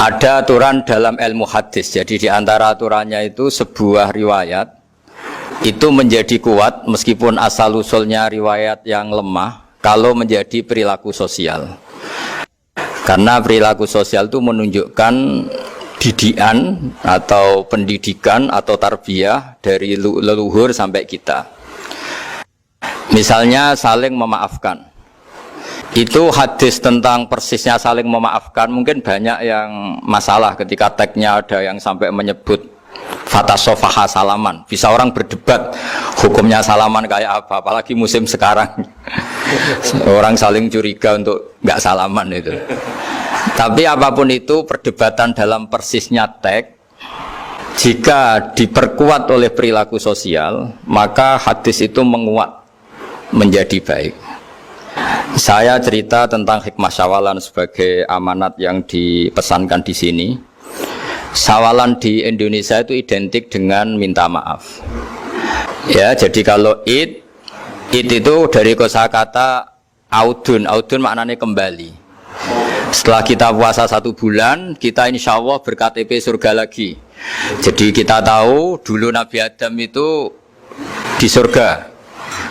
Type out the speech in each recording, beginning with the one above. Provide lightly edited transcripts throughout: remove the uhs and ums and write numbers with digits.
Ada aturan dalam ilmu hadis. Jadi di antara aturannya itu sebuah riwayat itu menjadi kuat meskipun asal usulnya riwayat yang lemah kalau menjadi perilaku sosial. Karena perilaku sosial itu menunjukkan didikan atau pendidikan atau tarbiyah dari leluhur sampai kita. Misalnya saling memaafkan. Itu hadis tentang persisnya saling memaafkan mungkin banyak yang masalah ketika teksnya ada yang sampai menyebut fatasofaha salaman. Bisa orang berdebat hukumnya salaman kayak apa, apalagi musim sekarang. Orang saling curiga untuk nggak salaman itu. Tapi apapun itu perdebatan dalam persisnya teks, jika diperkuat oleh perilaku sosial, maka hadis itu menguat menjadi baik. Saya cerita tentang hikmah syawalan sebagai amanat yang dipesankan di sini. Syawalan di Indonesia itu identik dengan minta maaf. Ya, jadi kalau id itu dari kosakata audun maknanya kembali. Setelah kita puasa 1 bulan, kita insya Allah ber-KTP surga lagi. Jadi kita tahu dulu Nabi Adam itu di surga.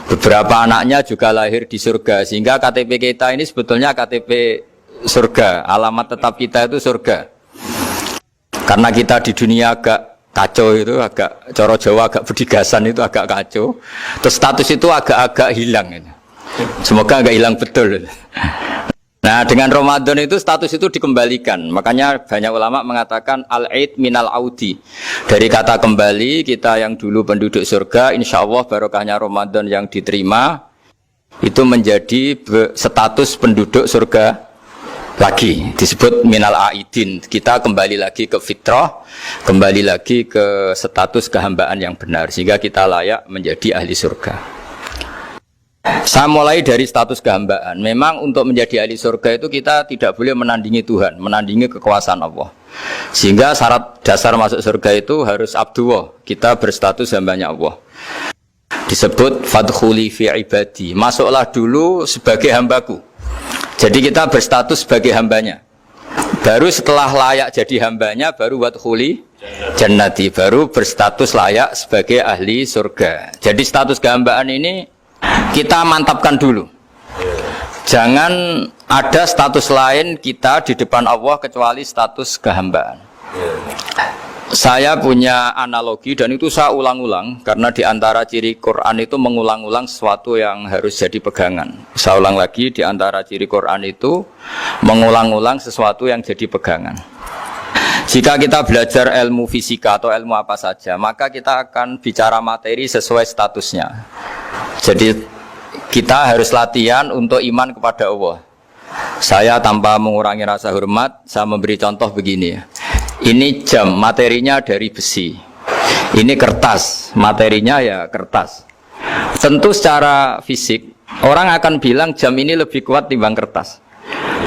Beberapa anaknya juga lahir di surga. Sehingga KTP kita ini sebetulnya KTP surga. Alamat tetap kita itu surga. Karena kita di dunia agak kacau itu, agak coro Jawa, agak bedigasan itu agak kacau. Terus status itu agak-agak hilang. Semoga agak hilang betul. Nah, dengan Ramadan itu status itu dikembalikan. Makanya banyak ulama mengatakan al-aid minal audi. Dari kata kembali, kita yang dulu penduduk surga, insya Allah barokahnya Ramadan yang diterima itu menjadi status penduduk surga lagi. Disebut minal aidin. Kita kembali lagi ke fitrah, kembali lagi ke status kehambaan yang benar, sehingga kita layak menjadi ahli surga. Saya mulai dari status kehambaan. Memang untuk menjadi ahli surga itu kita tidak boleh menandingi Tuhan, menandingi kekuasaan Allah. Sehingga syarat dasar masuk surga itu harus abdullah. Kita berstatus hambanya Allah. Disebut fadkhuli fi ibadi. Masuklah dulu sebagai hambaku. Jadi kita berstatus sebagai hambanya. Baru setelah layak jadi hambanya, baru wadkhuli jannati. Baru berstatus layak sebagai ahli surga. Jadi status kehambaan ini kita mantapkan dulu. Jangan ada status lain kita di depan Allah kecuali status kehambaan. Saya punya analogi dan itu saya ulang-ulang karena di antara ciri Quran itu mengulang-ulang sesuatu yang harus jadi pegangan. Saya ulang lagi, di antara ciri Quran itu mengulang-ulang sesuatu yang jadi pegangan. Jika kita belajar ilmu fisika atau ilmu apa saja, maka kita akan bicara materi sesuai statusnya. Jadi kita harus latihan untuk iman kepada Allah. Saya tanpa mengurangi rasa hormat, saya memberi contoh begini. Ini jam, materinya dari besi. Ini kertas, materinya ya kertas. Tentu secara fisik, orang akan bilang jam ini lebih kuat timbang kertas.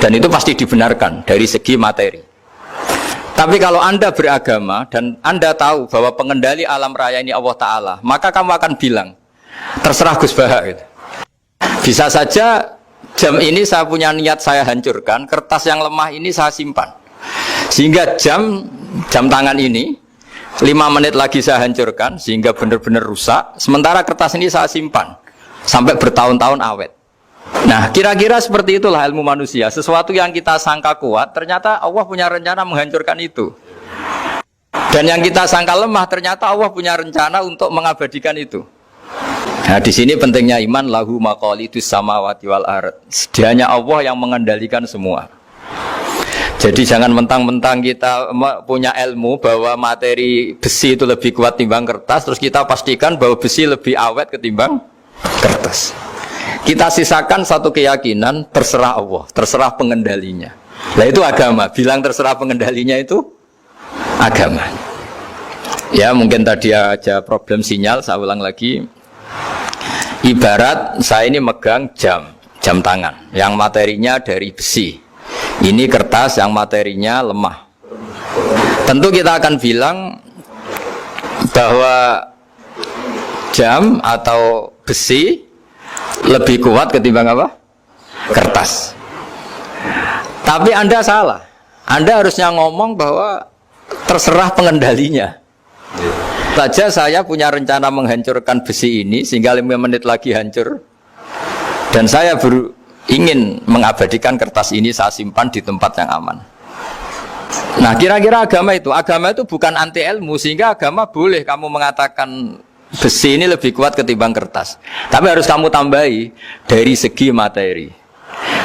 Dan itu pasti dibenarkan dari segi materi. Tapi kalau Anda beragama dan Anda tahu bahwa pengendali alam raya ini Allah Ta'ala, maka kamu akan bilang, terserah Gus Baha gitu. Bisa saja jam ini saya punya niat saya hancurkan, kertas yang lemah ini saya simpan. Sehingga jam tangan ini 5 menit lagi saya hancurkan sehingga benar-benar rusak. Sementara kertas ini saya simpan sampai bertahun-tahun awet. Nah, kira-kira seperti itulah ilmu manusia. Sesuatu yang kita sangka kuat, ternyata Allah punya rencana menghancurkan itu. Dan yang kita sangka lemah, ternyata Allah punya rencana untuk mengabadikan itu. Nah, di sini pentingnya iman, lahu maqalidus samawati wal ard. Sedianya Allah yang mengendalikan semua. Jadi jangan mentang-mentang kita punya ilmu bahwa materi besi itu lebih kuat timbang kertas, terus kita pastikan bahwa besi lebih awet ketimbang kertas. Kita sisakan satu keyakinan, terserah Allah, terserah pengendalinya. Nah itu agama, bilang terserah pengendalinya itu agama. Ya mungkin tadi aja problem sinyal, saya ulang lagi. Ibarat saya ini megang jam tangan yang materinya dari besi. Ini kertas yang materinya lemah. Tentu kita akan bilang bahwa jam atau besi lebih kuat ketimbang apa? Kertas. Tapi Anda salah. Anda harusnya ngomong bahwa terserah pengendalinya. Saja saya punya rencana menghancurkan besi ini sehingga 5 menit lagi hancur. Dan saya ingin mengabadikan kertas ini, saya simpan di tempat yang aman. Nah, kira-kira agama itu bukan anti ilmu, sehingga agama boleh kamu mengatakan besi ini lebih kuat ketimbang kertas. Tapi harus kamu tambahi dari segi materi.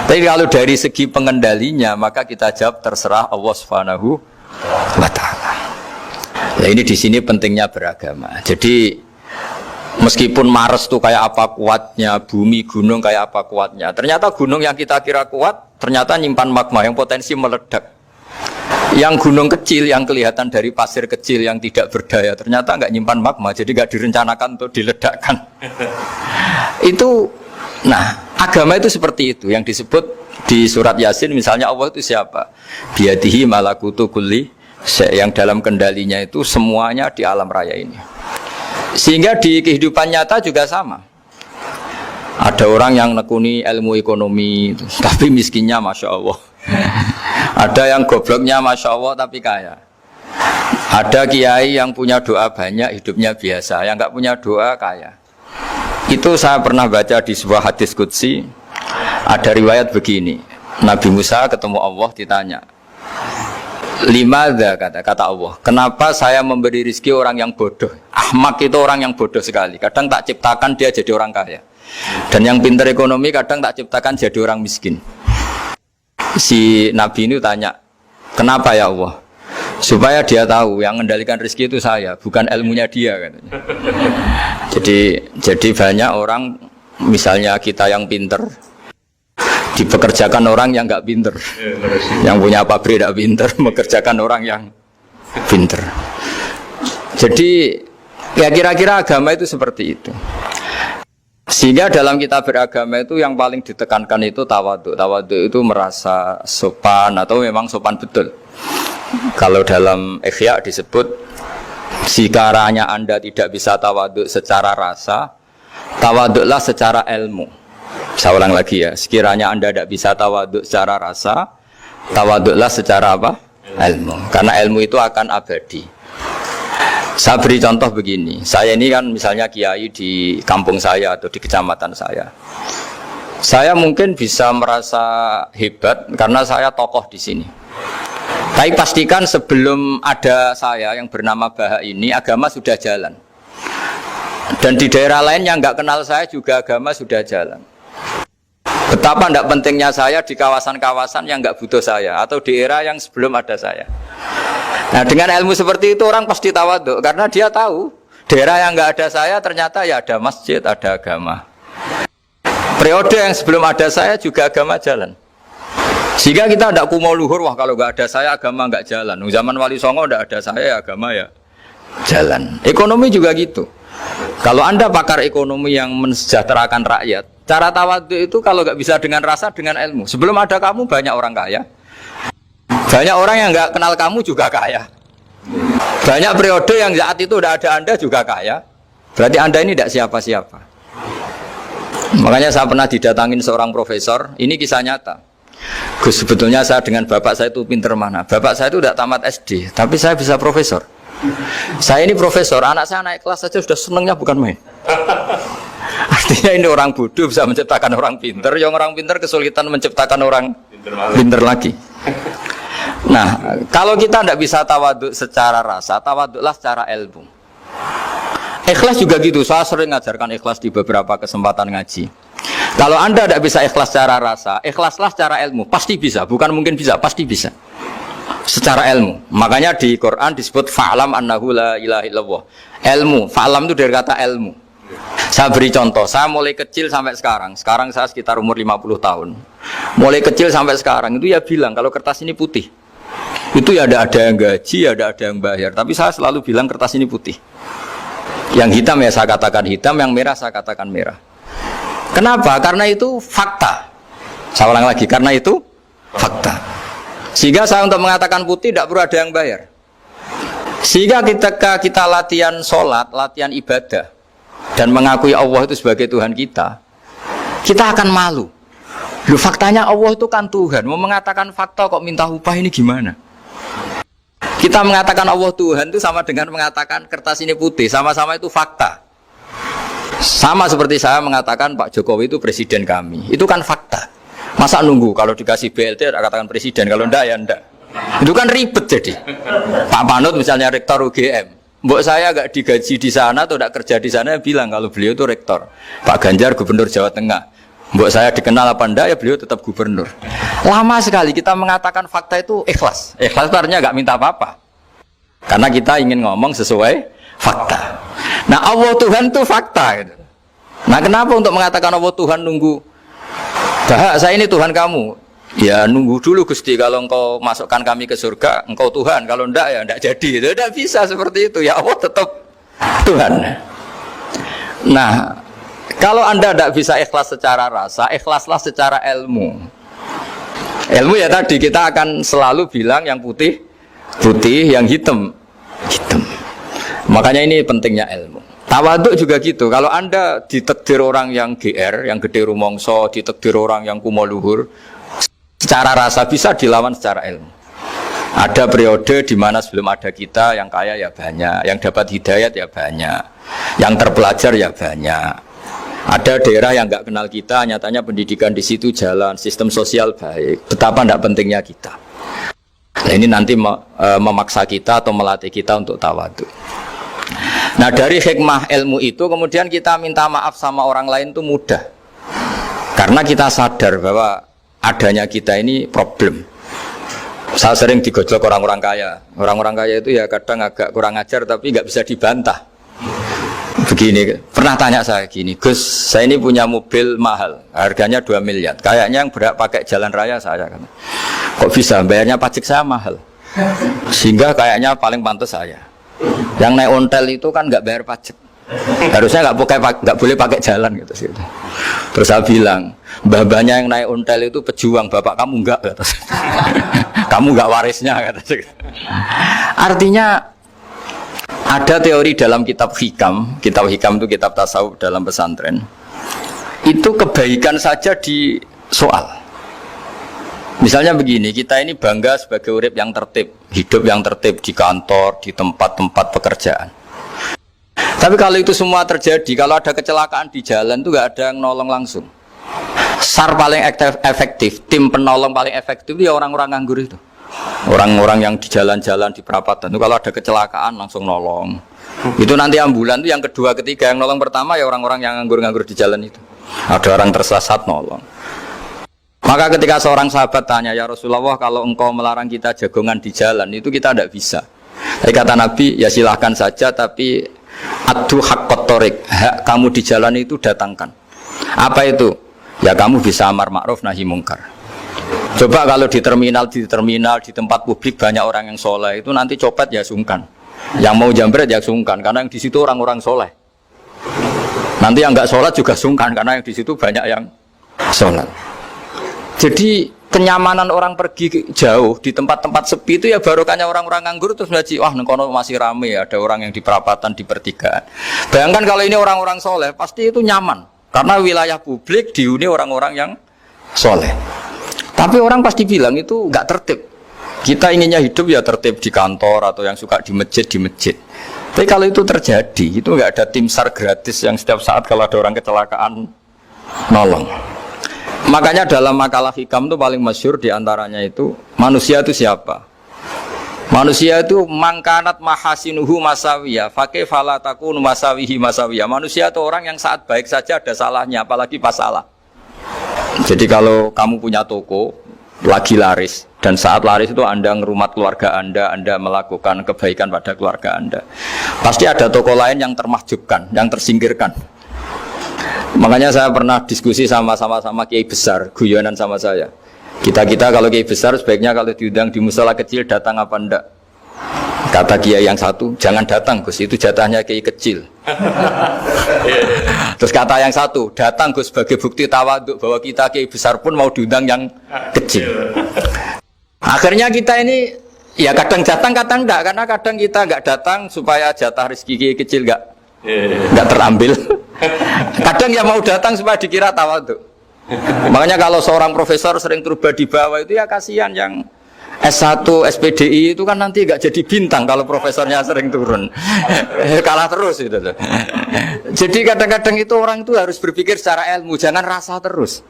Tapi kalau dari segi pengendalinya, maka kita jawab terserah Allah Subhanahu wa Ta'ala. Nah, ini di sini pentingnya beragama. Jadi meskipun Mars itu kayak apa kuatnya, bumi, gunung kayak apa kuatnya, ternyata gunung yang kita kira kuat ternyata nyimpan magma yang potensi meledak. Yang gunung kecil yang kelihatan dari pasir kecil yang tidak berdaya ternyata nggak nyimpan magma, jadi nggak direncanakan untuk diledakkan. Itu, nah agama itu seperti itu yang disebut di surat Yasin misalnya, Allah itu siapa? Biyadihi malakutu kulli, yang dalam kendalinya itu semuanya di alam raya ini. Sehingga di kehidupan nyata juga sama. Ada orang yang nekuni ilmu ekonomi tapi miskinnya Masya Allah. Ada yang gobloknya Masya Allah tapi kaya. Ada kiai yang punya doa banyak, hidupnya biasa. Yang nggak punya doa kaya. Itu saya pernah baca di sebuah hadis qudsi. Ada riwayat begini, Nabi Musa ketemu Allah ditanya, limadza, kata Allah, kenapa saya memberi rezeki orang yang bodoh? Ahmak itu orang yang bodoh sekali. Kadang tak ciptakan dia jadi orang kaya, dan yang pintar ekonomi kadang tak ciptakan jadi orang miskin. Si Nabi ini tanya, kenapa ya Allah? Supaya dia tahu yang mengendalikan rezeki itu saya, bukan ilmunya dia, katanya. Jadi banyak orang, misalnya kita yang pintar dipekerjakan orang yang nggak pinter, yang punya pabrik tidak pinter, mengerjakan orang yang pinter. Jadi ya kira-kira agama itu seperti itu. Sehingga dalam kita beragama itu yang paling ditekankan itu tawadhu. Tawadhu itu merasa sopan atau memang sopan betul. Kalau dalam Ihya disebut, sekiranya Anda tidak bisa tawadhu secara rasa, tawadhulah secara ilmu. Saya ulang lagi ya, sekiranya Anda tidak bisa tawaduk secara rasa, tawaduklah secara apa? Ilmu. Karena ilmu itu akan abadi. Saya beri contoh begini, saya ini kan misalnya kiai di kampung saya atau di kecamatan saya. Saya mungkin bisa merasa hebat karena saya tokoh di sini. Tapi pastikan sebelum ada saya yang bernama Baha ini, agama sudah jalan. Dan di daerah lain yang nggak kenal saya juga agama sudah jalan. Betapa tidak pentingnya saya di kawasan-kawasan yang nggak butuh saya, atau di era yang sebelum ada saya. Nah, dengan ilmu seperti itu orang pasti tawaduk, karena dia tahu daerah yang nggak ada saya ternyata ya ada masjid, ada agama. Periode yang sebelum ada saya juga agama jalan. Sehingga kita tidak kumo luhur, wah kalau nggak ada saya agama nggak jalan. Zaman Wali Songo tidak ada saya, agama ya jalan. Ekonomi juga gitu. Kalau Anda pakar ekonomi yang mensejahterakan rakyat, cara tawadhu itu kalau nggak bisa dengan rasa, dengan ilmu. Sebelum ada kamu banyak orang kaya, banyak orang yang nggak kenal kamu juga kaya. Banyak periode yang saat itu udah ada Anda juga kaya. Berarti Anda ini tidak siapa-siapa. Makanya saya pernah didatangin seorang profesor. Ini kisah nyata. Gus, sebetulnya saya dengan bapak saya itu pinter mana? Bapak saya itu tidak tamat SD, tapi saya bisa profesor. Saya ini profesor, anak saya naik kelas saja sudah senengnya bukan main. Artinya ini orang bodoh bisa menciptakan orang pinter, yang orang pinter kesulitan menciptakan orang pinter lagi. Nah, kalau kita tidak bisa tawaduk secara rasa, tawaduklah secara ilmu. Ikhlas juga gitu, saya sering ngajarkan ikhlas di beberapa kesempatan ngaji. Kalau Anda tidak bisa ikhlas secara rasa, ikhlaslah secara ilmu, pasti bisa, bukan mungkin bisa, pasti bisa. Secara ilmu. Makanya di Quran disebut fa'lam annahu la ilaha illallah. Ilmu, fa'lam itu dari kata ilmu. Saya beri contoh, saya mulai kecil sampai sekarang saya sekitar umur 50 tahun. Mulai kecil sampai sekarang itu ya bilang kalau kertas ini putih. Itu ya ada yang gaji, ada yang bayar, tapi saya selalu bilang kertas ini putih. Yang hitam ya saya katakan hitam, yang merah saya katakan merah. Kenapa? Karena itu fakta. Saya ulang lagi, karena itu fakta. Sehingga saya untuk mengatakan putih tidak perlu ada yang bayar. Sehingga ketika kita latihan sholat, latihan ibadah, dan mengakui Allah itu sebagai Tuhan kita, kita akan malu. Lu faktanya Allah itu kan Tuhan. Mau mengatakan fakta kok minta upah ini gimana? Kita mengatakan Allah Tuhan itu sama dengan mengatakan kertas ini putih. Sama-sama itu fakta. Sama seperti saya mengatakan Pak Jokowi itu presiden kami. Itu kan fakta. Masa nunggu kalau dikasih BLT katakan presiden, kalau enggak ya enggak. Itu kan ribet jadi. Pak Panut misalnya rektor UGM. Mbok saya enggak digaji di sana atau enggak kerja di sana bilang kalau beliau itu rektor. Pak Ganjar gubernur Jawa Tengah. Mbok saya dikenal apa enggak ya beliau tetap gubernur. Lama sekali kita mengatakan fakta itu ikhlas. Ikhlas itu artinya enggak minta apa-apa. Karena kita ingin ngomong sesuai fakta. Nah Allah Tuhan itu fakta gitu. Nah kenapa untuk mengatakan Allah Tuhan nunggu? Bah, saya ini Tuhan kamu. Ya nunggu dulu Gusti, kalau engkau masukkan kami ke surga, engkau Tuhan. Kalau enggak ya enggak jadi. Tidak bisa seperti itu. Ya Allah tetap Tuhan. Nah kalau Anda tidak bisa ikhlas secara rasa, ikhlaslah secara ilmu. Ilmu ya tadi kita akan selalu bilang yang putih putih, yang hitam hitam. Makanya ini pentingnya ilmu. Tawaduk juga gitu. Kalau Anda ditakdir orang yang GR, yang gede rumongso, ditakdir orang yang kumo luhur, secara rasa bisa dilawan secara ilmu. Ada periode di mana sebelum ada kita yang kaya ya banyak, yang dapat hidayat ya banyak, yang terpelajar ya banyak. Ada daerah yang nggak kenal kita, nyatanya pendidikan di situ jalan, sistem sosial baik. Betapa tidak pentingnya kita. Nah, ini nanti memaksa kita atau melatih kita untuk tawaduk. Nah dari hikmah ilmu itu kemudian kita minta maaf sama orang lain itu mudah. Karena kita sadar bahwa adanya kita ini problem. Saya sering digojlok orang-orang kaya. Orang-orang kaya itu ya kadang agak kurang ajar tapi nggak bisa dibantah. Begini, pernah tanya saya gini, Gus, saya ini punya mobil mahal, harganya 2 miliar. Kayaknya yang berhak pakai jalan raya saya. Kok bisa? Bayarnya pajak saya mahal. Sehingga kayaknya paling pantas saya. Yang naik ontel itu kan nggak bayar pajak. Harusnya nggak boleh pakai jalan gitu. Terus saya bilang, babanya yang naik ontel itu pejuang, bapak kamu enggak, kata saya. Kamu nggak warisnya, kata saya. Artinya ada teori dalam kitab hikam itu kitab tasawuf dalam pesantren. Itu kebaikan saja di soal. Misalnya begini, kita ini bangga sebagai urip yang tertib, hidup yang tertib di kantor, di tempat-tempat pekerjaan. Tapi kalau itu semua terjadi, kalau ada kecelakaan di jalan itu nggak ada yang nolong langsung. SAR paling efektif, tim penolong paling efektif itu ya orang-orang nganggur itu. Orang-orang yang di jalan-jalan di perapatan itu kalau ada kecelakaan langsung nolong. Itu nanti ambulan itu yang kedua, ketiga, yang nolong pertama ya orang-orang yang nganggur-nganggur di jalan itu. Ada orang tersesat nolong. Maka ketika seorang sahabat tanya, ya Rasulullah, kalau engkau melarang kita jagongan di jalan itu kita tidak bisa. Tapi kata Nabi, ya silahkan saja, tapi adu haqqat thoriq, hak kamu di jalan itu datangkan. Apa itu? Ya kamu bisa amar ma'ruf nahi mungkar. Coba kalau di terminal, di tempat publik banyak orang yang soleh, itu nanti copet ya sungkan. Yang mau jambret ya sungkan, karena yang di situ orang-orang soleh. Nanti yang nggak sholat juga sungkan, karena yang di situ banyak yang sholat. Jadi kenyamanan orang pergi jauh di tempat-tempat sepi itu ya barokahnya orang-orang nganggur terus ngaji, wah nengkono masih rame, ada orang yang di perapatan, di pertigaan. Bayangkan kalau ini orang-orang soleh, pasti itu nyaman, karena wilayah publik dihuni orang-orang yang soleh. Tapi orang pasti bilang itu nggak tertib. Kita inginnya hidup ya tertib di kantor atau yang suka di masjid, di masjid. Tapi kalau itu terjadi, itu nggak ada tim SAR gratis yang setiap saat kalau ada orang kecelakaan nolong. Makanya dalam makalah hikam itu paling masyhur diantaranya itu, manusia itu siapa? Manusia itu mangkanat mahasinuhu masawiyah, fakih falatakun masawihi masawiyah. Manusia itu orang yang saat baik saja ada salahnya, apalagi pas salah. Jadi kalau kamu punya toko lagi laris dan saat laris itu Anda ngerumat keluarga Anda melakukan kebaikan pada keluarga Anda, pasti ada toko lain yang termahjubkan, yang tersingkirkan. Makanya saya pernah diskusi sama kiai besar, guyonan sama saya. Kita kalau kiai besar sebaiknya kalau diundang di musala kecil datang apa enggak? Kata kiai yang satu, jangan datang Gus, itu jatahnya kiai kecil. Terus kata yang satu, datang Gus sebagai bukti tawaduk bahwa kita kiai besar pun mau diundang yang kecil. Akhirnya kita ini ya kadang datang kadang enggak, karena kadang kita enggak datang supaya jatah rezeki kiai kecil enggak terambil. Kadang ya mau datang supaya dikira tawaduk. Makanya kalau seorang profesor sering turba di bawah itu ya kasihan yang S1, SPDI itu kan nanti nggak jadi bintang kalau profesornya sering turun. Kalah terus itu tuh. Jadi kadang-kadang itu orang itu harus berpikir secara ilmu, jangan rasa terus.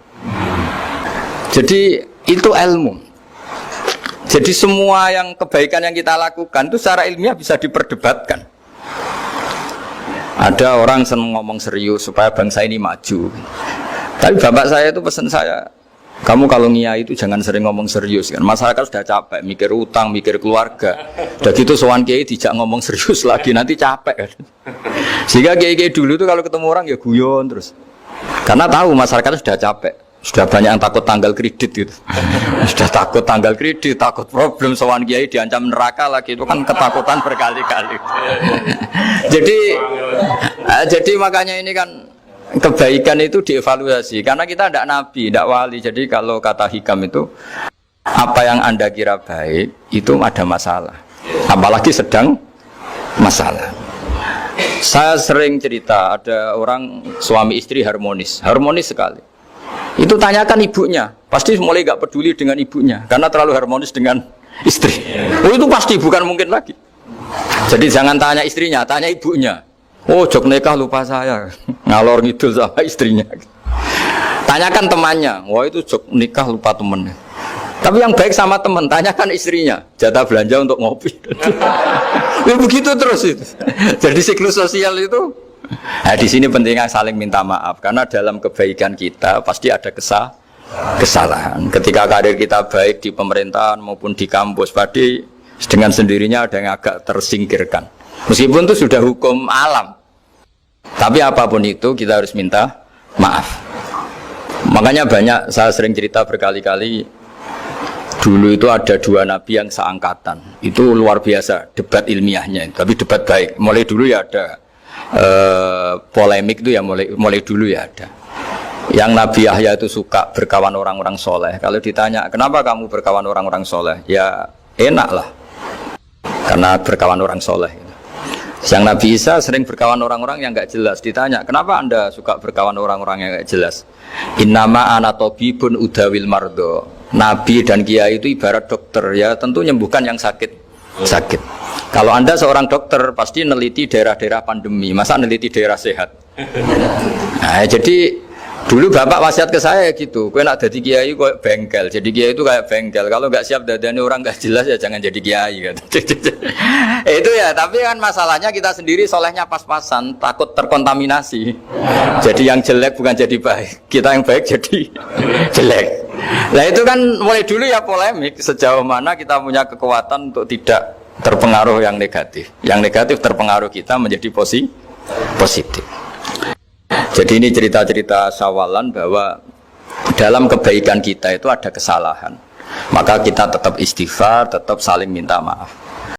Jadi itu ilmu. Jadi semua yang kebaikan yang kita lakukan itu secara ilmiah bisa diperdebatkan. Ada orang senang ngomong serius supaya bangsa ini maju. Tapi bapak saya itu pesan saya, kamu kalau ngiyai itu jangan sering ngomong serius kan. Masyarakat sudah capek mikir utang, mikir keluarga. Udah gitu sowan kiai dijak ngomong serius lagi nanti capek kan. Sehingga kiai-kiai dulu itu kalau ketemu orang ya guyon terus. Karena tahu masyarakat sudah capek. Sudah banyak yang takut tanggal kredit gitu. Sudah takut tanggal kredit, takut problem sowan kiai diancam neraka lagi itu kan ketakutan berkali-kali. Jadi makanya ini kan kebaikan itu dievaluasi karena kita tidak nabi, tidak wali. Jadi kalau kata hikam itu apa yang Anda kira baik itu ada masalah, apalagi sedang masalah. Saya sering cerita ada orang suami istri harmonis sekali. Itu tanyakan ibunya, pasti mulai gak peduli dengan ibunya karena terlalu harmonis dengan istri. Oh itu pasti bukan mungkin lagi. Jadi jangan tanya istrinya, tanya ibunya. Oh jok nikah lupa saya, ngalor ngidul sama istrinya. Tanyakan temannya, wah itu jok nikah lupa temennya. Tapi yang baik sama teman, tanyakan istrinya, jatah belanja untuk ngopi. Ya begitu terus itu. Jadi siklus sosial itu. Nah, di sini pentingnya saling minta maaf karena dalam kebaikan kita pasti ada kesalahan. Ketika karir kita baik di pemerintahan maupun di kampus, pasti dengan sendirinya ada yang agak tersingkirkan. Meskipun itu sudah hukum alam, tapi apapun itu kita harus minta maaf. Makanya banyak, saya sering cerita berkali-kali, dulu itu ada dua nabi yang seangkatan. Itu luar biasa debat ilmiahnya, tapi debat baik. Mulai dulu ya ada polemik itu ya mulai dulu ya ada. Yang Nabi Yahya itu suka berkawan orang-orang soleh. Kalau ditanya kenapa kamu berkawan orang-orang soleh, ya enak lah karena berkawan orang soleh. Yang Nabi Isa sering berkawan orang-orang yang nggak jelas. Ditanya kenapa anda suka berkawan orang-orang yang nggak jelas, innama ana tabibun udawil mardo. Nabi dan kiai itu ibarat dokter, ya tentu menyembuhkan yang sakit. Kalau anda seorang dokter pasti neliti daerah-daerah pandemi, masa neliti daerah sehat? Nah, jadi dulu bapak wasiat ke saya gitu, kowe nak jadi kiai kok bengkel, jadi kiai itu kayak bengkel, kalau nggak siap dadani orang nggak jelas ya jangan jadi kiai gitu. Itu ya, tapi kan masalahnya kita sendiri solehnya pas-pasan, takut terkontaminasi. Jadi yang jelek bukan jadi baik, kita yang baik jadi jelek. Nah itu kan mulai dulu ya polemik, sejauh mana kita punya kekuatan untuk tidak terpengaruh yang negatif. Yang negatif terpengaruh kita menjadi positif. Jadi ini cerita-cerita sawalan bahwa dalam kebaikan kita itu ada kesalahan. Maka kita tetap istighfar, tetap saling minta maaf.